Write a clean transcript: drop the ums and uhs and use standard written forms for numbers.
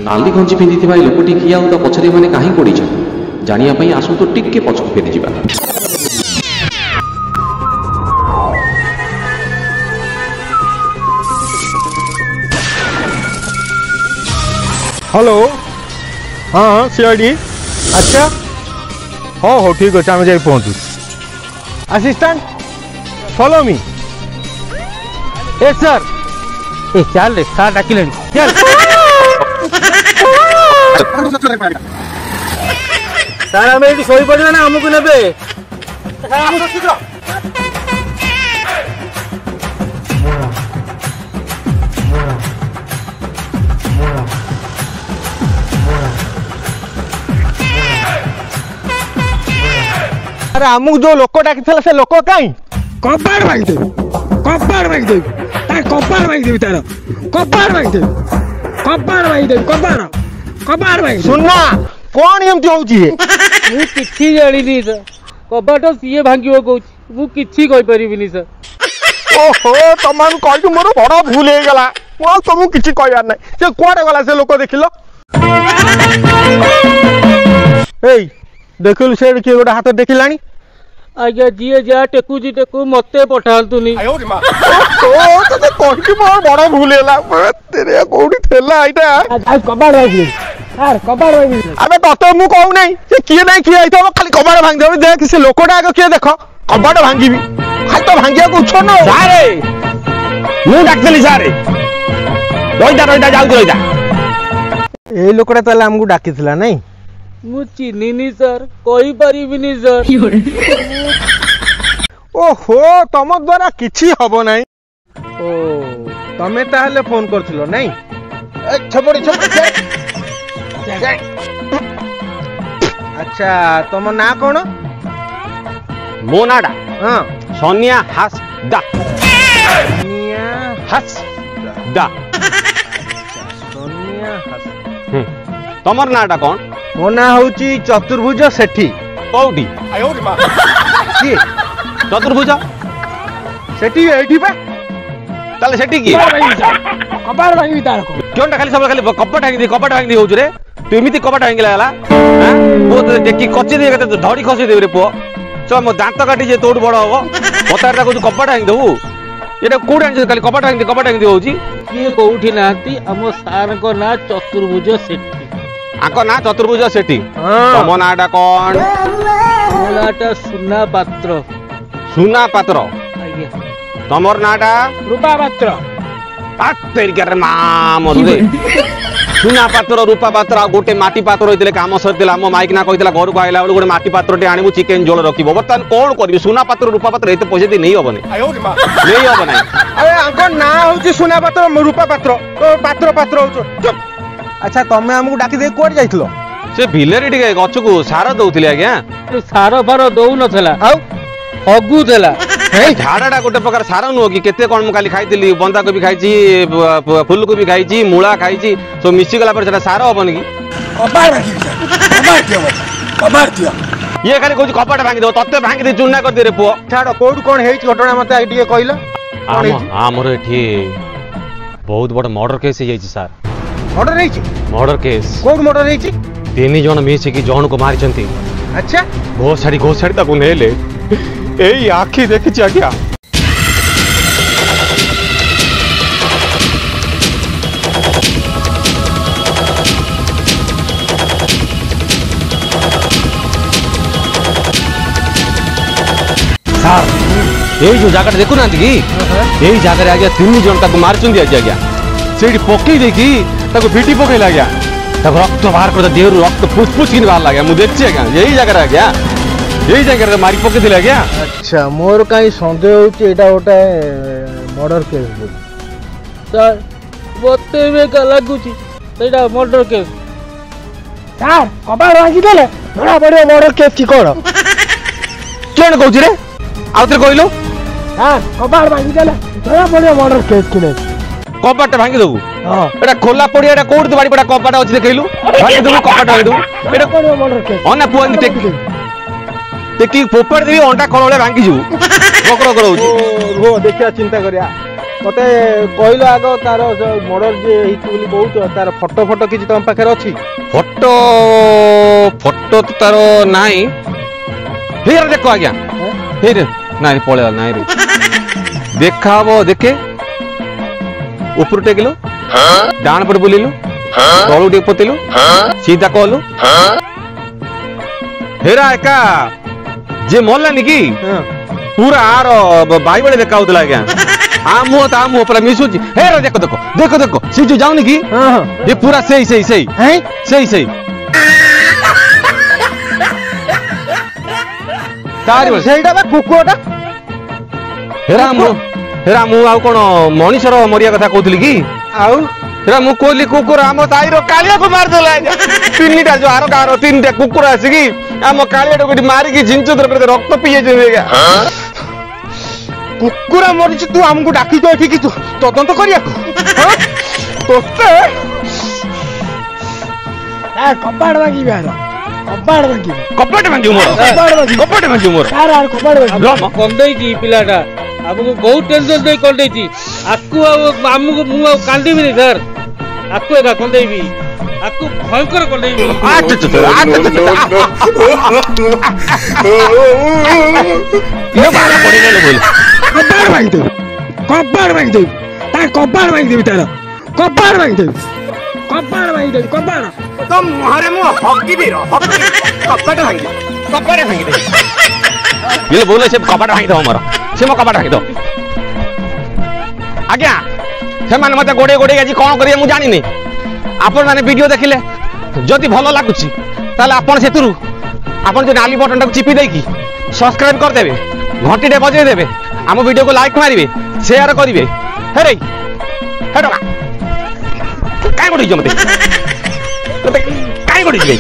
नाली गंजी पिंधि लोकटी किए आउ पछरे मैंने कहीं पड़ी जानापी आसतु टिके पछक फेरी जा। हेलो हाँ सीआईडी अच्छा हाँ हो ठीक अच्छे आम जा पहुँचू असिस्टेंट फॉलो मी ए सर ए चल सार डाकिले चल सर आम ये शोई पड़ा ना आमको ने अरे आमुक जो लोक डाकी से लोक कहीं कपाड़ भांगदेवी कपाड़ भांगदेवी कपाड़ भांगदेवी तार कपाड़ भांगदेवी कपाड़ भांगदेवी कपाड़ कपाड़ भांग सुनना कौन एमती होउची मु किछि जानिनी सर कपाड़ सीए भांगियो कहूची मु किछि कहि परिबिनी सर ओहो तमान कहू मोर बड़ा भूल हे गला मो तुमु किछि कहयार नै से कोडे गला से लोक देखिलो एई देखिलु से किए गोटे हाथ देखिलानी आज्ञा जी जा टेकुजी टेकु मते पठांतुनी तते कोठी मोर बड़ा भूल हैला तेरे कोठी थेला आइटा आज कबाड़ भाई यार कबाड़ भाई अबे तते मु कहू नै से किए नै किए आइतो खाली कबाड़ भांग देबे देख से लोकोडा को किए देखो कबाड़ भांगीबी खाली तो भांगिया को उछो न सारे मु डाकतली सारे रोइदा जाउ रोइदा ए लोकोडा तले हमकु डाकिथिला नै मु चिन्हिनी सर कही परिबिनी सर ओहो तम द्वारा किछि हबो नै ओ तमे ताहले फोन करथिलो नै ए छपड़ी अच्छा तम ना कोन मो नाडा हां सोनिया हस दा सोनिया हस दा सोनिया हस तमर नाडा कोन मो ना होची चतुर्भुज सेठी कोडी आयो रे मां की चतुर्भुज सेठी एठी बा ताले सेठी की कपाड़ भांगी तार को क्योंटा खाली सब खाली कपाट भांगी होउछ रे तू एमिति कपाट भांगी लागला हां वो देखि कच्चे दे कते धड़ी खसी देबे रे पो चल मो दांत काटी जे तोड बड़ हबो पतारटा को कपाट भांगी दउ एटा कोड आन खाली कपाट भांगी होउची की कोउठी नाती हम सार को ना चतुर्भुज सेठी आको ना चतुर्भुज सेठी तम नाटा कौन नाटा सुना पात्र आज्ञा तमर नाटा रूपा पात्र तेरिकार नाम रे सुना पात्र रूपा पात्र गोटे माटी पात्र होइतले काम सरतिला मो माइक ना कहितला घर को आइला गोटे माटी पात्रटे आनिबु चिकन झोल रखिबो बर्तमान कोन करबी सुना पात्र रूपा पात्र एते पैसा दे नहीं होबनी आयो रे मां नहीं होबनी अरे आको ना होची सुना पात्र रूपा पात्र तो पात्र होचो अच्छा तमे हमकु डाकी दे कोड जाइतलो से भिलेरी टिके गछ को सारा दउथिले आज्ञा सारा फारो दउ नथला आउ हगु देला हे झाडाडा गोटे प्रकार सारा नु कि केते कोन म खाली खाइतिली बंदा को भी खाइची फूल को भी खाइची मूला खाइची सो मिसी गला पर सेटा सारा होबन की कबाड़ दियो ये खाली कोइ कपाट भांगी दो तत्ते भांगी दे चुन्ना कर दे रे पो छाड़ कोड कोन हेच घटना मते आई टिके कहिलो हमर एठी बहुत बड़ मर्डर केस हे जाइची सर मर्डर नहीं मर्डर केस कोड मर्डर नहीं तीन जन मिसी की जन को मारी चंती अच्छा घोषाड़ी ताको नेले एई आखी देखि आज्ञा सर यही जो जगह देखु ना कि यही जगह आज्ञा तीन जन ताको मारी चंती आज्ञा सेठी पकई देखी ताको फिटी पकईला आज्ञा तब रक्त बाहर कर देहरु रक्त पुछ कि बाहर लगे मु देखछि आज्ञा यही जगह आज्ञा यही जगह मारी पकई दिले आज्ञा अच्छा मोर काई संदेह होछि एटा ओटा मर्डर केस सर बते में का लागुछि एटा मर्डर केस सर कबाड़ भांगी देले बड़ा बड़ा मर्डर केस की कोन केन कहउछि रे आउतर कहिलो हां कबाड़ भांगी देले बड़ा बड़ा मर्डर केस कि नै कपाट भांगी दबु एटा खोला पड़ी एटा कोड बाड़ी पड़ा कपाट अछि देखैलु भांगी दबु कपाट भांगी दबु एटा कोन मर्डर केस ओना पुआनी टेकी पोपड़ देबी अंडा कोलले भांगी जु बकरो करो रो देखिया चिंता करिया मते कहल आग तार मर्डर जे होइछि बोली कहू तार फोटो फोटो किछि तुम पाखे अछि फोटो फोटो तो तार नाई हेर देखो आज्ञा हेर नाई पळेला नाई रे देखा हबो देखे ऊपर टेकिलो डाण पट बुलिलु तळु टे पतिलु सीधा कहलु हेरा एका जे मरला निकी पूरा आर बाई बळे देखा होतला आज्ञा आ मुह पूरा मिसुची हेर देखो देखो देखो देखो सी जो जाउनी की ये पूरा सही सही सही हैं सही सही तारी सेइडा बा कुकुरटा हेरा मु आउ कोन मनीषर मरिया कथा कहतली की आउ हेरा मु कोली कुकुर हम ताईरो कालिया को मार देला तीनटा जो आरो गारो तीनटा कुकुर आसी की हम कालिया को मारी की जिंचुद्र करते रक्त पिए जेगा कुकुरा मरिछि तू हमको डाकी तो एठी की तू तदंत करिया हां तोते आ कपाड़ बाकी बार कपट भांगी मोर यार यार कपाड़ बाकी कंदेई जी पिलाटा आपको बहुत टेंशन दे कंदेई जी आकु हमको मु कांदी भी सर आकु एका कंदेई भी आकु भयंकर कंदेई भी ये बारा पड़े ले बोल कपाड़ बाकी दे ता कपाड़ बाकी दे तार कपाड़ बाकी दे कपाड़ तो मुहरे मु हकी दे कपट भांगी दे ये बोले से कपट भांगी दो हमर से मो कपट भांगी दो आज्ञा से माने मते गोडे गोडे आज कोन करिए मु जानि नै आपन माने वीडियो देखिले जदि भलो लागुची ताले आपन सेतुरु आपन जे नाली बटन टाको चिपी देकी सब्सक्राइब कर देबे घंटी डे बजे देबे हम वीडियो को लाइक मारिबे शेयर करिवे हे रे हेडो काय गोडी जो मते काय गोडी जे